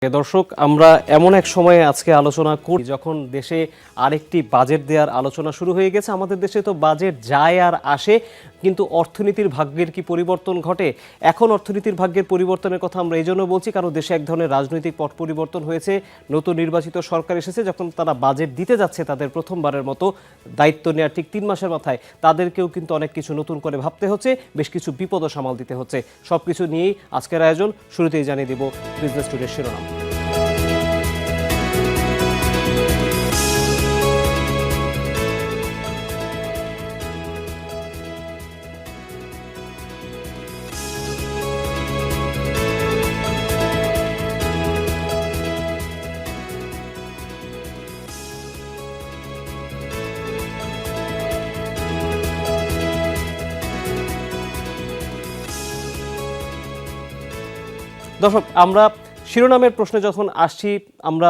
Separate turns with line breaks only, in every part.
দর্শক, আমরা এমন এক সময়ে আজকে আলোচনা করি যখন দেশে আরেকটি বাজেট দেওয়ার আলোচনা শুরু হয়ে গেছে। আমাদের দেশে তো বাজেট যায় আর আসে, কিন্তু অর্থনীতির ভাগ্যের কি পরিবর্তন ঘটে? এখন অর্থনীতির ভাগ্যের পরিবর্তনের কথা আমরা এই জন্য বলছি কারণ দেশে এক ধরনের রাজনৈতিক পট পরিবর্তন হয়েছে। নতুন নির্বাচিত সরকার এসেছে, যখন তারা বাজেট দিতে যাচ্ছে তাদের প্রথমবারের মতো দায়িত্ব নেওয়ার ঠিক 3 মাসের মাথায় তাদেরকেও কিন্তু অনেক কিছু নতুন করে ভাবতে হচ্ছে, বেশ কিছু বিপদও সামাল দিতে হচ্ছে। সব কিছু নিয়েই আজকের আয়োজন। শুরুতেই জানিয়ে দেব বিজনেস টুডের শিরোনাম। দর্শক, আমরা শিরোনামের প্রশ্নে যখন আসছি, আমরা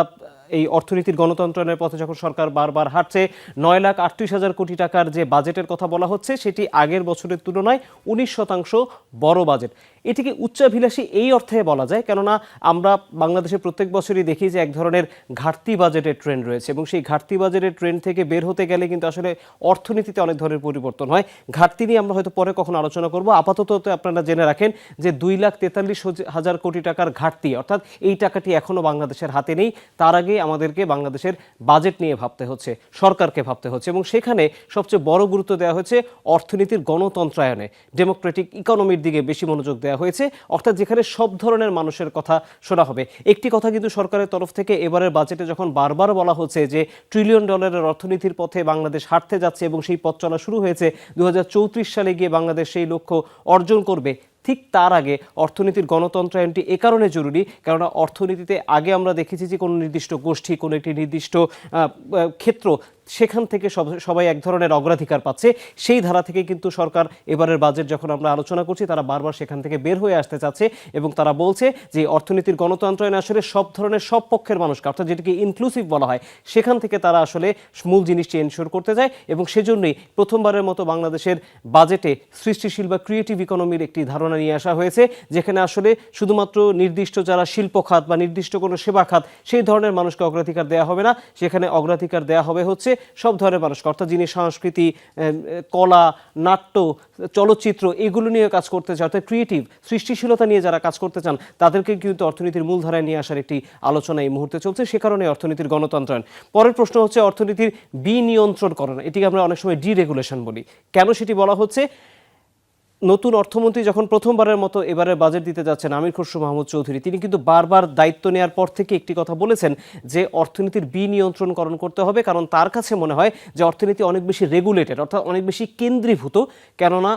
এই অর্থনীতির গণতন্ত্রের পথে যখন সরকার বারবার হাঁটছে, 9,38,000 কোটি টাকার যে বাজেটের কথা বলা হচ্ছে সেটি আগের বছরের তুলনায় 19% বড় বাজেট। এটিকে উচ্চাভিলাষী এই অর্থে বলা যায় কেননা আমরা বাংলাদেশে প্রত্যেক বছরই দেখি যে এক ধরনের ঘাটতি বাজেটের ট্রেন্ড রয়েছে, এবং সেই ঘাটতি বাজেটের ট্রেন্ড থেকে বের হতে গেলে কিন্তু আসলে অর্থনীতিতে অনেক ধরনের পরিবর্তন হয়। ঘাটতি নিয়ে আমরা হয়তো পরে কখনো আলোচনা করব। আপাতত আপনারা জেনে রাখেন যে 2,43,000 কোটি টাকার ঘাটতি, অর্থাৎ এই টাকাটি এখনও বাংলাদেশের হাতে নেই। তার আগে আমাদেরকে বাংলাদেশের বাজেট নিয়ে ভাবতে হচ্ছে, সরকারকে ভাবতে হচ্ছে, এবং সেখানে সবচেয়ে বড় গুরুত্ব দেওয়া হয়েছে অর্থনীতির গণতন্ত্রায়নে, ডেমোক্রেটিক ইকোনমির দিকে বেশি মনোযোগ দেওয়া হয়েছে, অর্থাৎ যেখানে সব ধরনের মানুষের কথা শোনা হবে। একটি কথা কিন্তু সরকারের তরফ থেকে এবারের বাজেটে যখন বারবার বলা হচ্ছে যে $1 ট্রিলিয়ন অর্থনীতির পথে বাংলাদেশ হাঁটতে যাচ্ছে এবং সেই পথ চলা শুরু হয়েছে, 2034 সালে গিয়ে বাংলাদেশ সেই লক্ষ্য অর্জন করবে। ঠিক তার আগে অর্থনীতির গণতন্ত্রায়নটি এ কারণে জরুরি, কেননা অর্থনীতিতে আগে আমরা দেখেছি যে কোনো নির্দিষ্ট গোষ্ঠী, কোনো একটি নির্দিষ্ট ক্ষেত্র, সেখান থেকে সবাই এক ধরনের অগ্রাধিকার পাচ্ছে। সেই ধারা থেকে কিন্তু সরকার এবারের বাজেট যখন আমরা আলোচনা করছি, তারা বারবার সেখান থেকে বের হয়ে আসতে চাচ্ছে, এবং তারা বলছে যে অর্থনীতির গণতন্ত্রায়নে আসলে সব ধরনের সব পক্ষের মানুষকে, অর্থাৎ যেটাকে ইনক্লুসিভ বলা হয়, সেখান থেকে তারা আসলে মূল জিনিসটি এনশিওর করতে যায়। এবং সেজন্যই প্রথমবারের মতো বাংলাদেশের বাজেটে সৃষ্টিশীল বা ক্রিয়েটিভ ইকোনমির একটি ধারণা নিয়ে আসা হয়েছে, যেখানে আসলে শুধুমাত্র নির্দিষ্ট যারা শিল্প খাত বা নির্দিষ্ট কোনো সেবা খাত, সেই ধরনের মানুষকে অগ্রাধিকার দেওয়া হবে না। সেখানে অগ্রাধিকার দেওয়া হবে হচ্ছে সব ধরনের মানুষকে, অর্থাৎ যিনি সংস্কৃতি, কলা, নাট্য, চলচ্চিত্র এগুলো নিয়ে কাজ করতে চান, অর্থাৎ ক্রিয়েটিভ সৃষ্টিশীলতা নিয়ে যারা কাজ করতে চান, তাদেরকে কিন্তু অর্থনীতির মূলধারায় নিয়ে আসার একটি আলোচনা এই মুহূর্তে চলছে। সে কারণে অর্থনীতির গণতন্ত্রায়ন। পরের প্রশ্ন হচ্ছে অর্থনীতির বিনিয়ন্ত্রণকরণ, এটিকে আমরা অনেক সময় ডিরেগুলেশন বলি। কেন সেটি বলা হচ্ছে? নতুন অর্থমন্ত্রী যখন প্রথমবারের মতো এবারে বাজেট দিতে যাচ্ছেন আমির খসরু মাহমুদ চৌধুরী, তিনি কিন্তু বারবার দায়িত্ব নেওয়ার পর থেকে একটি কথা বলেছেন যে অর্থনীতির বিনিয়ন্ত্রণকরণ করতে হবে, কারণ তার কাছে মনে হয় যে অর্থনীতি অনেক বেশি রেগুলেটেড, অর্থাৎ অনেক বেশি কেন্দ্রীভূত। কেননা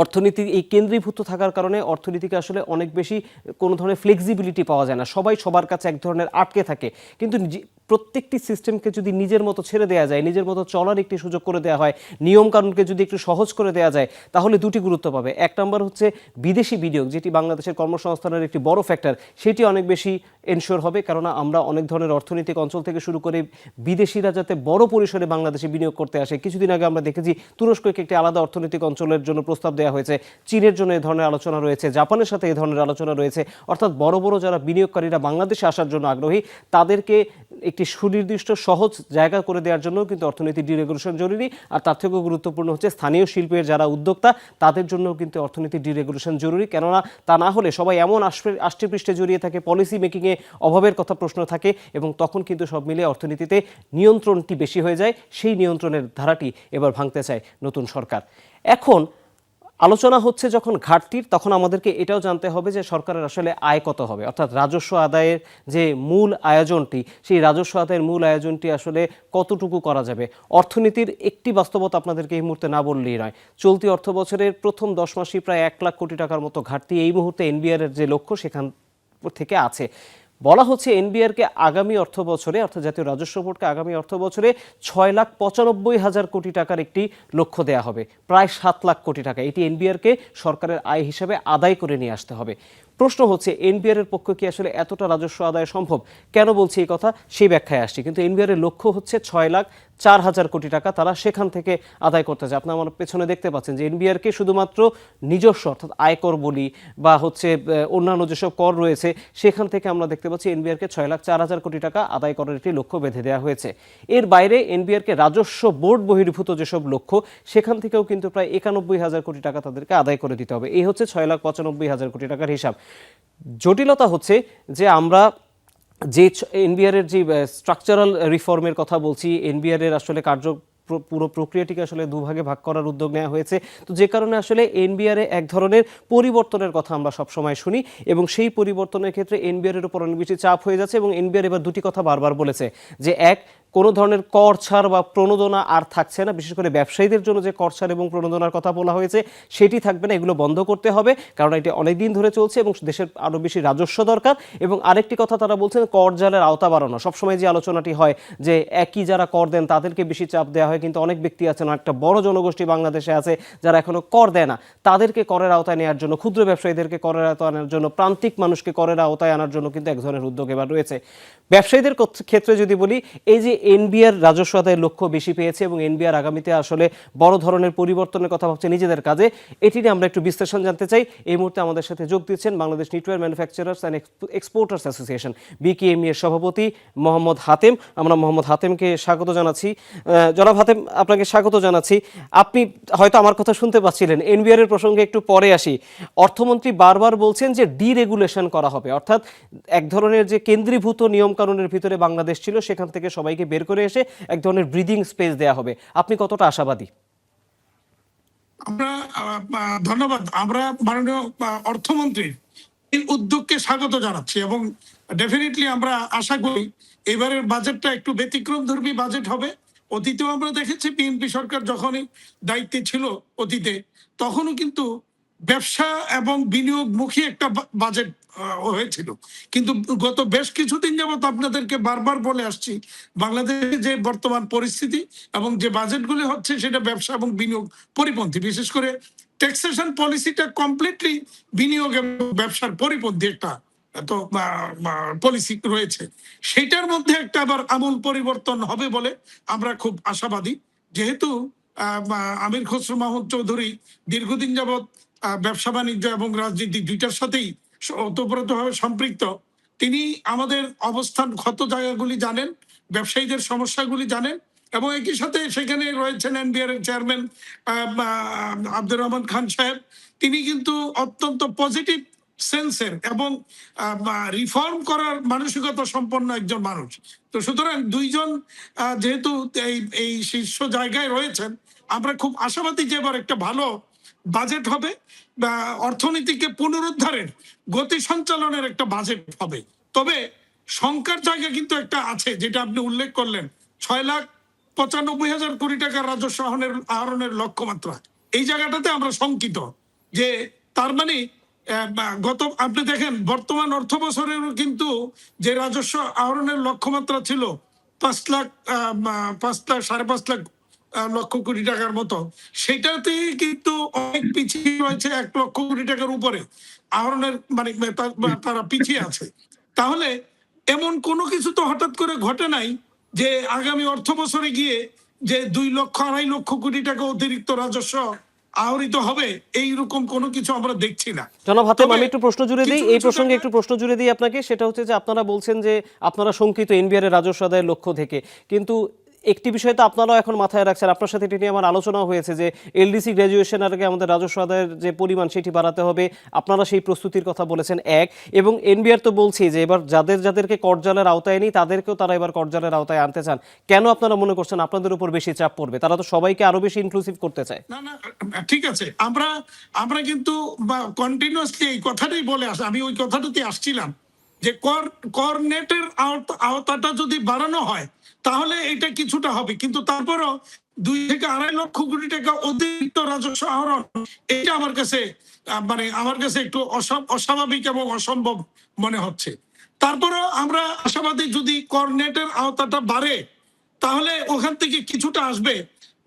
অর্থনীতি এই কেন্দ্রীভূত থাকার কারণে অর্থনীতিকে আসলে অনেক বেশি কোনো ধরনের ফ্লেক্সিবিলিটি পাওয়া যায় না, সবাই সবার কাছে এক ধরনের আটকে থাকে। কিন্তু প্রত্যেকটি সিস্টেমকে যদি নিজের মতো ছেড়ে দেওয়া যায়, নিজের মতো চলার একটি সুযোগ করে দেওয়া হয়, নিয়মকানুনকে যদি একটু সহজ করে দেওয়া যায়, তাহলে দুটি গুরুত্ব পাবে। এক নম্বর হচ্ছে বিদেশি বিনিয়োগ, যেটি বাংলাদেশের কর্মসংস্থানের একটি বড় ফ্যাক্টর, সেটি অনেক বেশি এনশিওর হবে, কেননা আমরা অনেক ধরনের অর্থনৈতিক অঞ্চল থেকে শুরু করে বিদেশিরা যাতে বড় পরিসরে বাংলাদেশে বিনিয়োগ করতে আসে। কিছুদিন আগে আমরা দেখেছি তুরস্ককে একটি আলাদা অর্থনৈতিক অঞ্চলের জন্য প্রস্তাব দেওয়া হয়েছে, চীনের জন্য এই ধরনের আলোচনা রয়েছে, জাপানের সাথে এই ধরনের আলোচনা রয়েছে। অর্থাৎ বড় বড় যারা বিনিয়োগকারীরা বাংলাদেশে আসার জন্য আগ্রহী, তাদেরকে একটি সুনির্দিষ্ট সহজ জায়গা করে দেওয়ার জন্য কিন্তু অর্থনীতি ডিরেগুলেশন জরুরি। আর তার থেকেও গুরুত্বপূর্ণ হচ্ছে স্থানীয় শিল্পের যারা উদ্যোক্তা, তাদের জন্য কিন্তু অর্থনীতি ডিরেগুলেশন জরুরি, কেননা তা না হলে সবাই এমন আষ্টেপৃষ্ঠে জড়িয়ে থাকে, পলিসি মেকিংয়ে অভাবের কথা প্রশ্ন থাকে, এবং তখন কিন্তু সব মিলিয়ে অর্থনীতিতে নিয়ন্ত্রণটি বেশি হয়ে যায়। সেই নিয়ন্ত্রণের ধারাটি এবার ভাঙতে চায় নতুন সরকার। এখন আলোচনা হচ্ছে যখন ঘাটতির, তখন আমাদেরকে এটাও জানতে হবে যে সরকারের আসলে আয় কত হবে, অর্থাৎ রাজস্ব আদায়ের যে মূল আয়োজনটি, সেই রাজস্ব আদায়ের মূল আয়োজনটি আসলে কতটুকু করা যাবে। অর্থনীতির একটি বাস্তবতা আপনাদেরকে এই মুহূর্তে না বললেই নয়। চলতি অর্থ বছরের প্রথম 10 মাসেই প্রায় 1 লাখ কোটি টাকার মতো ঘাটতি এই মুহূর্তে এনবিআর এর যে লক্ষ্য সেখান থেকে আছে। বলা হচ্ছে এনবিআরকে আগামী অর্থ বছরে, অর্থাৎ জাতীয় রাজস্ব বোর্ডকে আগামী অর্থ বছরে 6,95,000 কোটি টাকার একটি লক্ষ্য দেওয়া হবে, প্রায় 7 লাখ কোটি টাকা। এটি এনবিআরকে সরকারের আয় হিসাবে আদায় করে নিয়ে আসতে হবে। প্রশ্ন হচ্ছে এনবিআর এর পক্ষে কি আসলে এতটা রাজস্ব আদায় সম্ভব? কেন বলছি এই কথা, সেই ব্যাখ্যায় আসছি। কিন্তু এনবিআর এর লক্ষ্য হচ্ছে 4,000 কোটি টাকা তারা সেখান থেকে আদায় করতে চায়। আপনি আমার পেছনে দেখতে পাচ্ছেন যে এনবিআরকে শুধুমাত্র নিজস্ব অর্থাৎ আয়কর বলি বা হচ্ছে অন্যান্য যেসব কর রয়েছে সেখান থেকে আমরা দেখতে পাচ্ছি এনবিআরকে 6,04,000 কোটি টাকা আদায় করার একটি লক্ষ্য বেঁধে দেওয়া হয়েছে। এর বাইরে এনবিআরকে রাজস্ব বোর্ড বহির্ভূত যেসব লক্ষ্য সেখান থেকেও কিন্তু প্রায় 91,000 কোটি টাকা তাদেরকে আদায় করে দিতে হবে। এই হচ্ছে 6,95,000 কোটি টাকার হিসাব। জটিলতা হচ্ছে যে আমরা যে এনবিআর এর যে স্ট্রাকচারাল রিফর্মের কথা বলছি, এনবিআর এর আসলে পুরো প্রক্রিয়াটিকে আসলে দুভাগে ভাগ করার উদ্যোগ নেওয়া হয়েছে। তো যে কারণে আসলে এনবিআর এ এক ধরনের পরিবর্তনের কথা আমরা সবসময় শুনি এবং সেই পরিবর্তনের ক্ষেত্রে এনবিআর এর উপর অনেক বেশি চাপ হয়ে যাচ্ছে এবং এনবিআর এবার দুটি কথা বারবার বলেছে যে এক, কোনো ধরনের কর ছাড় বা প্রণোদনা আর থাকছে না। বিশেষ করে ব্যবসায়ীদের জন্য যে কর ছাড় এবং প্রণোদনার কথা বলা হয়েছে সেটি থাকবে না, এগুলো বন্ধ করতে হবে, কারণ এটি অনেকদিন ধরে চলছে এবং দেশের আরও বেশি রাজস্ব দরকার। এবং আরেকটি কথা তারা বলছেন, কর জালের আওতা বাড়ানো। সবসময় যে আলোচনাটি হয় যে একই যারা কর দেন তাদেরকে বেশি চাপ দেওয়া হয়, কিন্তু অনেক ব্যক্তি আছেন, একটা বড় জনগোষ্ঠী বাংলাদেশে আছে যারা এখনো কর দেয় না, তাদেরকে করের আওতায় নেওয়ার জন্য, ক্ষুদ্র ব্যবসায়ীদেরকে করের আওতায় আনার জন্য, প্রান্তিক মানুষকে করের আওতায় আনার জন্য কিন্তু এক ধরনের উদ্যোগ এবার রয়েছে। ব্যবসায়ীদের ক্ষেত্রে যদি বলি, এই যে এনবিআর রাজস্ব আদায়ের লক্ষ্য বেশি পেয়েছে এবং এনবিআর আগামীতে আসলে বড় ধরনের পরিবর্তনের কথা ভাবছে নিজেদের কাজে, এটি নিয়ে আমরা একটু বিশ্লেষণ জানতে চাই। এই মুহূর্তে আমাদের সাথে যোগ দিচ্ছেন Bangladesh knitwear manufacturers and exporters association BKMEA এর সভাপতি মোহাম্মদ হাতেম। আমরা মোহাম্মদ হাতেমকে স্বাগত জানাচ্ছি। জনাব হাতেম, আপনাকে স্বাগত জানাচ্ছি। আপনি হয়তো আমার কথা শুনতে পাচ্ছিলেন। এনবিআর এর প্রসঙ্গে একটু পরে আসি। অর্থমন্ত্রী বারবার বলছেন যে ডিরেগুলেশন করা হবে, অর্থাৎ এক ধরনের যে কেন্দ্রীভূত নিয়মকানুনের ভিতরে বাংলাদেশ ছিল সেখান থেকে সবাইকে বের করে এসে এক ধরনের ব্রিদিং স্পেস দেয়া হবে। আপনি কতটা আশাবাদী?
আমরা ধন্যবাদ। আমরা মাননীয় অর্থমন্ত্রীর এই উদ্যোগকে স্বাগত জানাচ্ছি এবং ডেফিনেটলি আমরা আশা করি এবারের বাজেটটা একটু ব্যতিক্রমধর্মী বাজেট হবে। অতীতেও আমরা দেখেছি বিএনপি সরকার যখনই দায়িত্বে ছিল অতীতে, তখনও কিন্তু ব্যবসা এবং বিনিয়োগমুখী একটা বাজেট হয়েছিল। কিন্তু গত বেশ কিছুদিন যাবত আপনাদেরকে বারবার বলে আসছি, বাংলাদেশে যে বর্তমান পরিস্থিতি এবং যে বাজেটগুলি হচ্ছে সেটা ব্যবসা এবং বিনিয়োগ পরিপন্থী। বিশেষ করে ট্যাক্সেশন পলিসিটা কমপ্লিটলি বিনিয়োগ এবং ব্যবসার পরিপন্থী একটা তো পলিসি রয়েছে। সেটার মধ্যে একটা আবার আমূল পরিবর্তন হবে বলে আমরা খুব আশাবাদী। যেহেতু আমির খসরু মাহমুদ চৌধুরী দীর্ঘদিন যাবৎ ব্যবসা বাণিজ্য এবং রাজনীতি দুইটার সাথেই ওতপ্রোতভাবে সম্পৃক্ত, তিনি আমাদের অবস্থান ক্ষত জায়গাগুলি জানেন, ব্যবসায়ীদের সমস্যাগুলি জানেন এবং একই সাথে সেখানে রয়েছেন এনবিআর এর চেয়ারম্যান আব্দুর রহমান খান সাহেব। তিনি কিন্তু অত্যন্ত পজিটিভ সেন্সের এবং রিফর্ম করার মানসিকতা সম্পন্ন একজন মানুষ। তো সুতরাং দুইজন যেহেতু এই শীর্ষ জায়গায় রয়েছেন, আমরা খুব আশাবাদী যে এবার একটা ভালো বাজেট হবে বা অর্থনীতিকে পুনরুদ্ধারের গতি সঞ্চালনের একটা বাজেট হবে। তবে শঙ্কার জায়গা কিন্তু একটা আছে, যেটা আপনি উল্লেখ করলেন, 6,95,000 কোটি টাকার রাজস্ব আহরণের লক্ষ্যমাত্রা। এই জায়গাটাতে আমরা শঙ্কিত যে তার মানে গত আপনি দেখেন বর্তমান অর্থ বছরেরও কিন্তু যে রাজস্ব আহরণের লক্ষ্যমাত্রা ছিল 5,00,000 5,00,000 5.5 লক্ষ কোটি টাকার মতো, সেটাতে কিন্তু অনেক পিছিয়ে রয়েছে। 1 লক্ষ কোটি টাকার উপরে আহরণের মানে তারা পিছিয়ে আছে। তাহলে এমন কোনো কিছু তো হঠাৎ করে ঘটে নাই যে আগামী অর্থ বছরে গিয়ে যে 2 লক্ষ 2.5 লক্ষ কোটি টাকা অতিরিক্ত রাজস্ব আহরিত হবে, এইরকম কোনো কিছু আমরা দেখছি না।
জনাব হাতেম, আমি একটু প্রশ্ন জুড়ে দিই এই প্রসঙ্গে, একটু প্রশ্ন জুড়ে দিই আপনাকে। সেটা হচ্ছে যে আপনারা বলছেন যে আপনারা শঙ্কিত এনবিআর এর রাজস্ব আদায়ের লক্ষ্য থেকে, কিন্তু একটি বিষয় তো আপনারাও এখন মাথায় রাখছেন, আপনার সাথে এটি নিয়ে আমার আলোচনা হয়েছে যে এলডিসি গ্র্যাজুয়েশন আগে আমাদের রাজস্ব আদায়ের যে পরিমাণ সেটি বাড়াতে হবে, আপনারা সেই প্রস্তুতির কথা বলেছেন এক। এবং এনবিআর তো বলছি যে এবার যাদেরকে করজালের আওতায় নেই তাদেরকেও তারা এবার করজালের আওতায় আনতে চান। কেন আপনারা মনে করছেন আপনাদের উপর বেশি চাপ পড়বে? তারা তো সবাইকে আরো বেশি ইনক্লুসিভ করতে চায়।
না না, ঠিক আছে, আমরা কিন্তু কন্টিনিউয়াসলি এই কথাটাই বলে আসি। আমি ওই কথাটাতে আসছিলাম যে কর নেটের আওতাটা যদি বাড়ানো হয় তাহলে এটা কিছুটা হবে, কিন্তু তারপরও 2 থেকে 2.5 লক্ষ কোটি টাকা অতিরিক্ত রাজস্ব আহরণ, এটা আমার কাছে একটু অস্বাভাবিক এবং অসম্ভব মনে হচ্ছে। তারপরও আমরা আশাবাদী যদি কর নেটের আওতাটা বাড়ে তাহলে ওখান থেকে কিছুটা আসবে।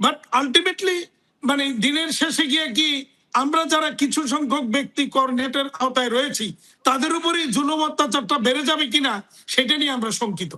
বাট আলটিমেটলি দিনের শেষে গিয়ে কি আমরা যারা কিছু সংখ্যক ব্যক্তি কর নেটের আওতায় রয়েছি তাদের উপরই জুলুম অত্যাচারটা বেড়ে যাবে কিনা সেটা নিয়ে আমরা শঙ্কিত।